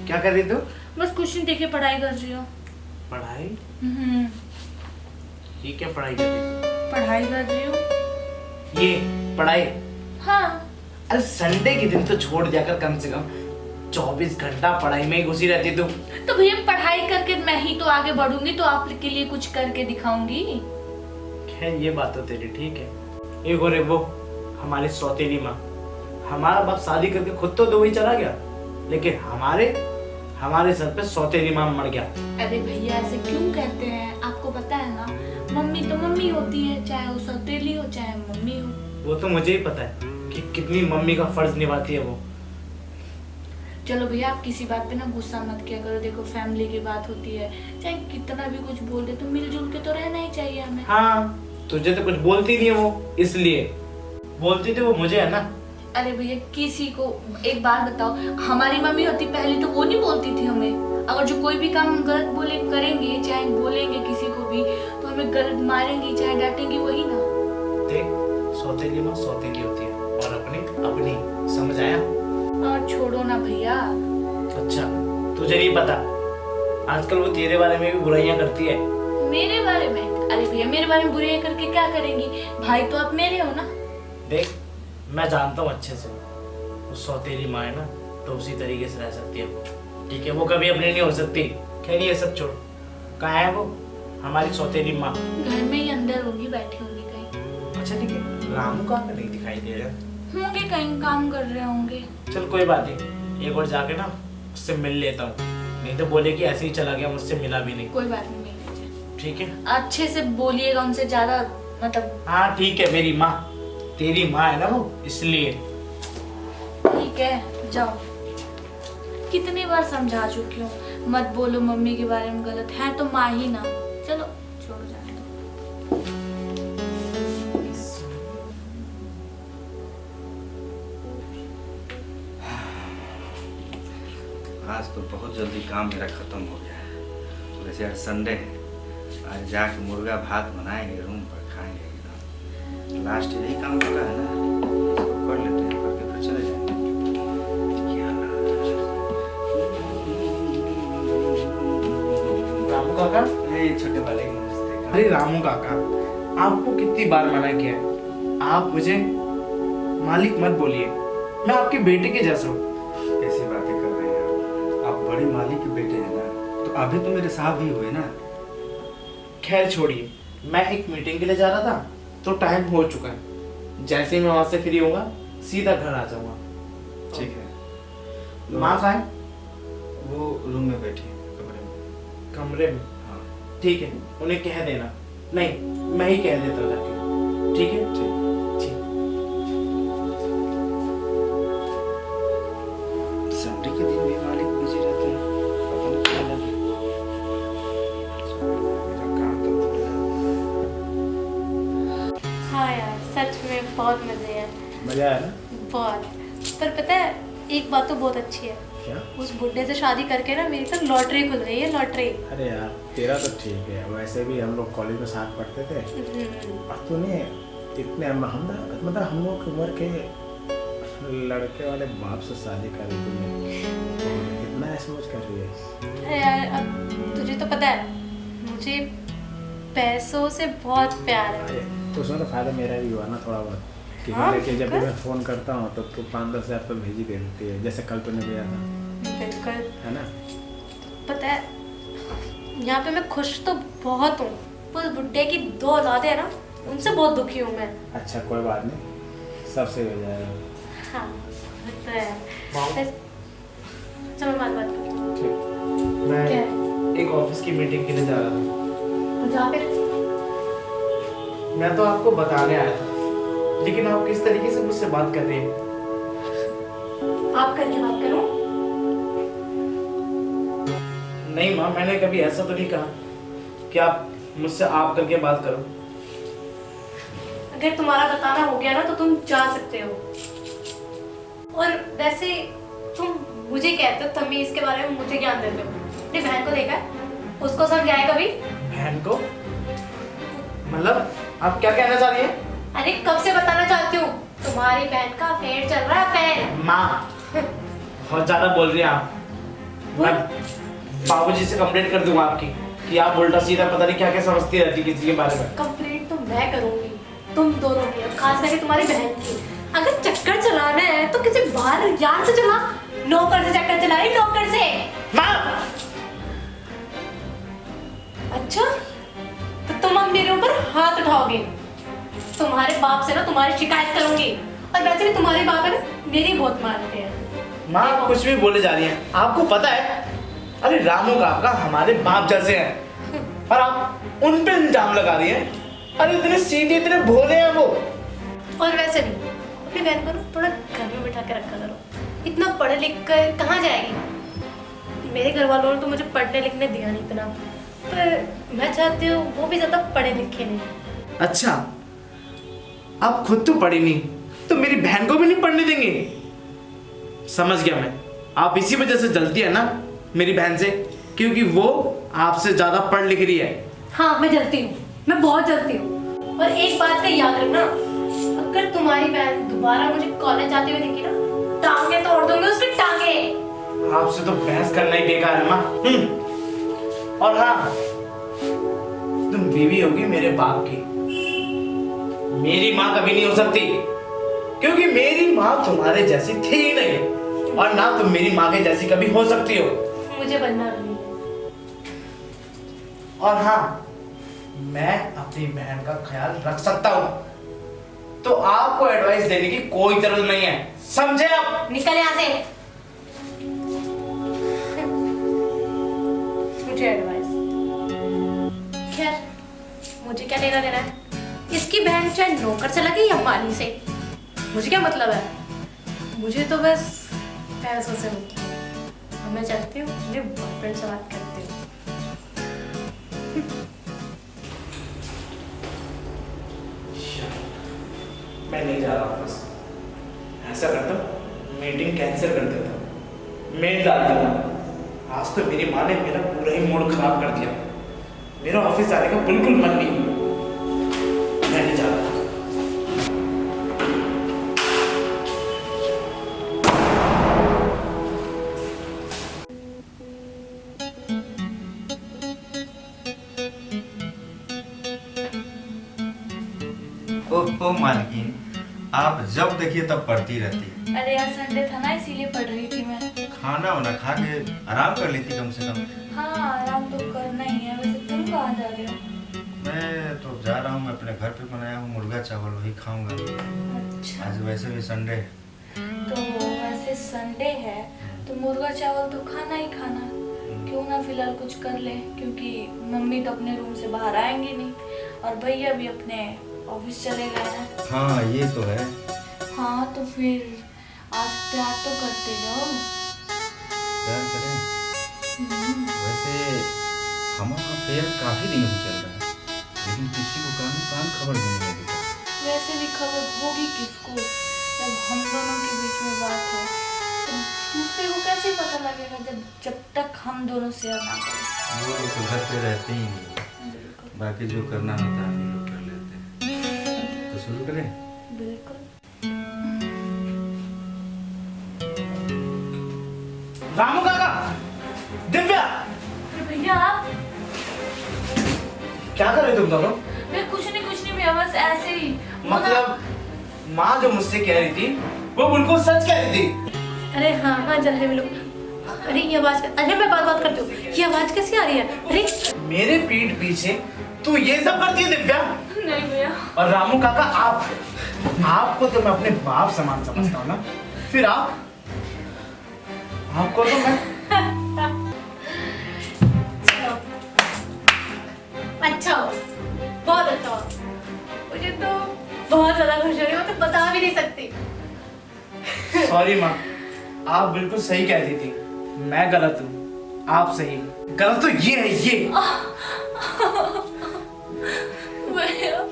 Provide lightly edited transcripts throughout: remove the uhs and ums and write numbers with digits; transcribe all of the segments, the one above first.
क्या कर रही तू? बस कुछ नहीं, देखे पढ़ाई कर रही हूँ। पढ़ाई? ये क्या पढ़ाई कर रही है? पढ़ाई कर रही हूँ। ये पढ़ाई? हाँ। अरे संडे के दिन तो छोड़ दिया कर, कम से कम 24 घंटा पढ़ाई में ही घुसी रहती तू। तो भैया पढ़ाई करके मैं ही तो आगे बढ़ूंगी, तो आपके लिए कुछ करके दिखाऊंगी। खैर ये बात तो तेरी ठीक है। एक और वो हमारी सौतेली माँ, हमारा बाप शादी करके खुद तो दुबई चला गया, लेकिन हमारे सर पे सौतेली माँ मर गया। अरे भैया ऐसे क्यों कहते हैं? आपको पता है ना, मम्मी तो मम्मी होती है, चाहे वो सौतेली हो चाहे मम्मी हो। वो तो मुझे ही पता है कि कितनी मम्मी का फर्ज निभाती है वो। चलो भैया आप किसी बात पे ना गुस्सा मत किया करो। देखो फैमिली की बात होती है, चाहे कितना भी कुछ बोल दे तो मिलजुल के तो रहना ही चाहिए हमें। हाँ, तुझे तो कुछ बोलती नहीं है वो, इसलिए बोलती थी वो मुझे, है ना। अरे भैया किसी को एक बात बताओ, हमारी मम्मी होती पहले तो वो नहीं बोलती थी हमें। अगर जो कोई भी काम हम गलत बोले करेंगे, चाहे बोलेंगे किसी को भी, तो हमें गलत मारेंगी चाहे डांटेंगी, वही ना। देख, सौतेली माँ सौतेली होती है और अपनी समझ आया। और छोड़ो ना भैया। अच्छा, तुझे नहीं पता आजकल वो तेरे बारे में भी बुराइयां करती है। मेरे बारे में? अरे भैया मेरे बारे में बुराइयां करके क्या करेंगी? भाई तो आप मेरे हो ना। देख, मैं जानता हूँ अच्छे से, वो सौतेली माँ है ना, तो उसी तरीके से रह सकती है, ठीक है। वो कभी अपनी नहीं हो सकती। खैर ये सब छोड़, कहाँ है वो हमारी सौतेली माँ? घर में ही अंदर होंगी, बैठी होंगी कहीं। अच्छा ठीक है, रामू कहाँ पे नहीं दिखाई दे रहा? होंगे कहीं काम कर रहे होंगे। चल कोई बात नहीं, एक बार जाके ना उससे मिल लेता हूँ, नहीं तो बोले कि ऐसे ही चला गया, मुझसे मिला भी नहीं। कोई बात नहीं, मिल लीजिए। ठीक है, अच्छे से बोलिएगा उनसे, ज्यादा मतलब। हाँ ठीक है, मेरी माँ तेरी माँ है ना वो, इसलिए। ठीक है जाओ। कितनी बार समझा चुकी हूँ, मत बोलो मम्मी के बारे में गलत है, तो माँ ही ना। चलो छोड़ो जाने दो। आज तो बहुत जल्दी काम मेरा ख़त्म हो गया है। वैसे आज संडे है, आज जाके मुर्गा भात बनाएंगे, रूम पर खाएंगे एकदम। लास्ट यही काम होता है ना, इसको कर लेते हैं, करके फिर चले जाएंगे। क्या रामू काका, ये छोटे वाले की नमस्ते। अरे रामू काका, आपको कितनी बार मना किया है, आप मुझे मालिक मत बोलिए, मैं आपके बेटे के जैसा हूँ। कैसी बातें कर रहे हैं आप? बड़े मालिक के बेटे हैं ना, तो अभी तो मेरे साहब ही हुए ना। खैर छोड़िए, मैं एक मीटिंग के लिए जा रहा था, तो टाइम हो चुका है। जैसे ही मैं वहां से फ्री होऊंगा सीधा घर आ जाऊंगा। ठीक है। माँ कहाँ है? वो रूम में बैठी है, कमरे में। कमरे में? हाँ ठीक है, उन्हें कह देना। नहीं, मैं ही कह देता हूँ जाके। ठीक है? ठीक। संडे के दिन भी मालिक बिजी रहते हैं, पता नहीं क्या लगे। मेरा काम तो हो गया। हाँ यार सच में बहुत मजे हैं। मजा आया ना? बहुत। पर पता है एक बात तो बहुत अच्छी है, क्या? उस बुड्ढे से शादी करके ना मेरी तो लॉटरी खुल गई है, लॉटरी। अरे यार तेरा तो ठीक है, वैसे भी हम लोग कॉलेज में साथ पढ़ते थे। और तूने इतने हम मतलब हम लोग की उम्र के लड़के वाले बाप से शादी कर दी तूने, और इतना सोच कर रही है। अरे यार अब तुझे तो पता है मुझे पैसों से बहुत प्यार है। अरे तो उसमें तो फायदा मेरा भी हुआ ना थोड़ा बहुत, कि हाँ, लेकिन जब भी बिल्कुल। मैं फ़ोन करता हूँ तो तू 5-10 हज़ार तो भेज ही दे देती है, जैसे कल तूने भेजा था, बिल्कुल। है ना। पता है यहाँ पे मैं खुश तो बहुत हूँ, उस बुड्ढे की 2 औलादें है ना, उनसे बहुत दुखी हूँ मैं। अच्छा कोई बात नहीं, सब सही हो जाएगा। हाँ लगता है। चलो मैं बात करती हूँ। ठीक। मैं क्या है? एक ऑफिस की मीटिंग के लिए जा रहा था। जहाँ पे मैं तो आपको बताने आया था, लेकिन आप किस तरीके से मुझसे बात कर रही हैं? आप करके बात करो। नहीं माँ, मैंने कभी ऐसा तो नहीं कहा कि आप मुझसे आप करके बात करो। अगर तुम्हारा बताना हो गया ना तो तुम जा सकते हो। और वैसे तुम मुझे कहते हो, तुम भी इसके बारे में मुझे ज्ञान देते हो। अपनी बहन को देखा है? उसको समझाए कभी? बहन को? मतलब आप क्या कहना चाह रही हैं? अरे कब से बताना चाहती हूँ, तुम्हारी बहन का अफेयर चल रहा है, अफेयर। माँ बहुत ज्यादा बोल रही हैं आप। मैं बाबूजी से कंप्लेंट कर दूंगा आपकी कि आप उल्टा सीधा पता नहीं क्या क्या समझती रहती किसी के बारे में। कंप्लेंट तो मैं करूंगी तुम दोनों की, और खास करके तुम्हारी बहन की। अगर चक्कर चलाना है तो किसी बाहर यार से चला, नौकर से चक्कर चला रही, नौकर से। माँ! अच्छा, तो तुम अब मेरे ऊपर हाथ उठाओगे? तुम्हारे बाप से ना तुम्हारी शिकायत करूंगी। और वैसे भी तुम्हारे बाप है ना मेरी बहुत मारते हैं। माँ आप कुछ भी बोले जा रही हैं, आपको पता है अरे रामू काका हमारे बाप जैसे हैं और आप उन पे इल्जाम लगा रही हैं। अरे इतने सीधे इतने भोले हैं वो। और वैसे भी अपनी बहन को ना थोड़ा घर में बिठा के रखा करो। इतना पढ़ लिख कर कहाँ जाएगी? मेरे घर वालों ने तो मुझे पढ़ने लिखने दिया नहीं इतना, पर मैं चाहती हूँ वो भी ज्यादा पढ़े लिखे नहीं। अच्छा आप खुद तो पढ़ी नहीं तो मेरी बहन को भी नहीं पढ़ने देंगे? समझ गया मैं, आप इसी वजह से जलती है ना मेरी बहन से, क्योंकि वो आपसे ज्यादा पढ़ लिख रही है। हाँ मैं जलती हूँ, मैं बहुत जलती हूँ। और एक बात का याद रखना, अगर तुम्हारी बहन दोबारा मुझे कॉलेज जाते हुए देखी ना, टांगे तोड़ दूंगी उसकी टांगे। आपसे तो बहस करना ही बेकार है माँ। और हाँ तुम बीवी होगी मेरे बाप की, मेरी माँ कभी नहीं हो सकती, क्योंकि मेरी माँ तुम्हारे जैसी थी ही नहीं, और ना तुम मेरी माँ के जैसी कभी हो सकती हो। मुझे बनना नहीं। और हाँ मैं अपनी बहन का ख्याल रख सकता हूँ, तो आपको एडवाइस देने की कोई जरूरत नहीं है, समझे आप? निकल यहाँ से। मुझे एडवाइस, खैर मुझे क्या लेना देना है? इसकी बहन चाहे नौकर से लगे या माली से, मुझे क्या मतलब है? मुझे तो बस पैसों से मतलब है। और मैं चाहती हूँ अपने बॉयफ्रेंड से बात करती हूँ। मैं नहीं जा रहा वापस। ऐसा करता हूँ मीटिंग कैंसिल कर देता हूँ, मेल डाल दूंगा। आज तो मेरी माँ ने मेरा पूरा ही मूड खराब कर दिया, मेरा ऑफिस जाने का बिल्कुल मन नहीं। मैं नहीं जा रहा। ओ मालकिन, आप जब देखिए तब पढ़ती रहती। अरे यार संडे था ना इसीलिए पढ़ रही थी मैं। खाना वाना खा के आराम कर लेती कम से कम। हाँ आराम तो करना ही है। वैसे तुम कहाँ जा रहे हो? मैं तो जा रहा हूँ, मैं अपने घर पे बनाया हूँ मुर्गा चावल, वही खाऊंगा। अच्छा आज वैसे भी संडे है। तो वैसे संडे है तो मुर्गा चावल तो खाना ही खाना। क्यों ना फिलहाल कुछ कर ले, क्योंकि मम्मी तो अपने रूम से बाहर आएंगी नहीं और भैया भी अपने ऑफिस चले गए हैं। हाँ ये तो है। हाँ तो फिर आज प्यार तो करते जाओ। प्यार करें? वैसे हमारा प्यार काफी दिनों से चल रहा है, लेकिन किसी को कान खबर भी नहीं होगी। वैसे भी खबर होगी किसको जब हम दोनों के बीच में बात है, तो दूसरे को कैसे पता लगेगा जब तक हम दोनों शेयर ना करें। वो तो घर पे रहते ही नहीं, बाकी जो करना होता है हम लोग कर लेते हैं। तो शुरू करें? बिल्कुल। रामू काका, दिव्या, अरे भैया आप क्या कर रहे तुम दोनों? मैं कुछ नहीं भैया, बस ऐसे ही। मतलब माँ जो मुझसे कह रही थी वो बिल्कुल सच कह रही थी। अरे हाँ हाँ जल्दी मिलो। अरे ये आवाज, अरे मैं बात करती हूँ, ये आवाज कैसी आ रही है? अरे मेरे पीठ पीछे तू ये सब करती है दिव्या? नहीं भैया। और रामू काका आपको तो मैं अपने बाप समान समझता हूँ ना, फिर आपको तो मैं अच्छा हो, बहुत अच्छा हो। मुझे तो बहुत ज्यादा खुश हो रही हूँ, मैं तो बता भी नहीं सकती। सॉरी माँ, आप बिल्कुल सही कह रही थी, मैं गलत हूँ, आप सही। गलत तो ये है ये।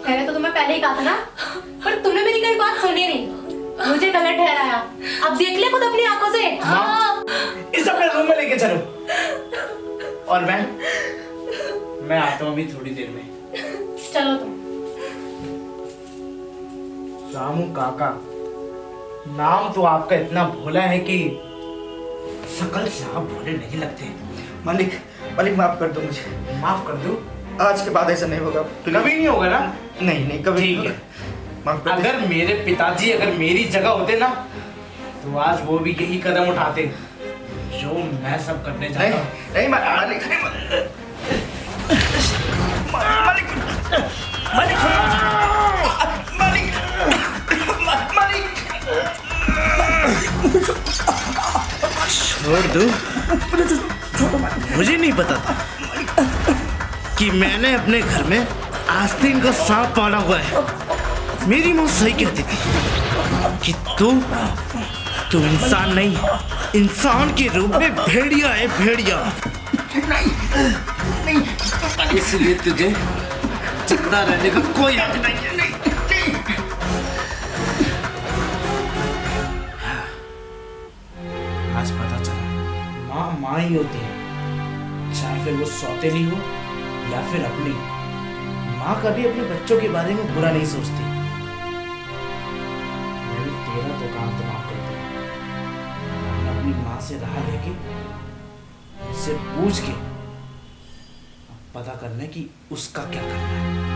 मैंने तो तुम्हें पहले ही कहा था ना, पर तुमने मेरी कोई बात सुनी नहीं, मुझे गलत ठहराया। अब देख ले खुद अपनी आंखों से। माँ, इस अपने रूम में लेके चलो। और मैं आता हूँ अभी थोड़ी देर में। चलो तुम। रामू काका, नाम तो आपका इतना भोला है कि सकल से आप भोले नहीं लगते। मालिक मालिक माफ कर दो मुझे, माफ कर दो। आज के बाद ऐसा नहीं होगा। please। कभी नहीं होगा ना? नहीं नहीं कभी ठीक नहीं है। होगा। माफ कर दो। अगर मेरे पिताजी अगर मेरी जगह होते ना तो आज वो भी यही कदम उठाते जो मैं सब करने जा नहीं रहा हूँ। नहीं मालिक मालिक मालिक मालिक छोड़ दो। मुझे नहीं पता था कि मैंने अपने घर में आस्तीन का सांप पाला हुआ है। मेरी माँ सही कहती थी कि तू इंसान नहीं, इंसान के रूप में भेड़िया है, भेड़िया। इसलिए तुझे जिंदा रहने का कोई हक नहीं है। आज पता चला माँ माँ ही होती है, चाहे फिर वो सौतेली हो या फिर अपनी। माँ कभी अपने बच्चों के बारे में बुरा नहीं सोचती। मैंने तेरा तो काम तो माफ कर दिया। मैंने अपनी माँ से राह लेके उससे पूछ के अब पता करना है कि उसका क्या करना है।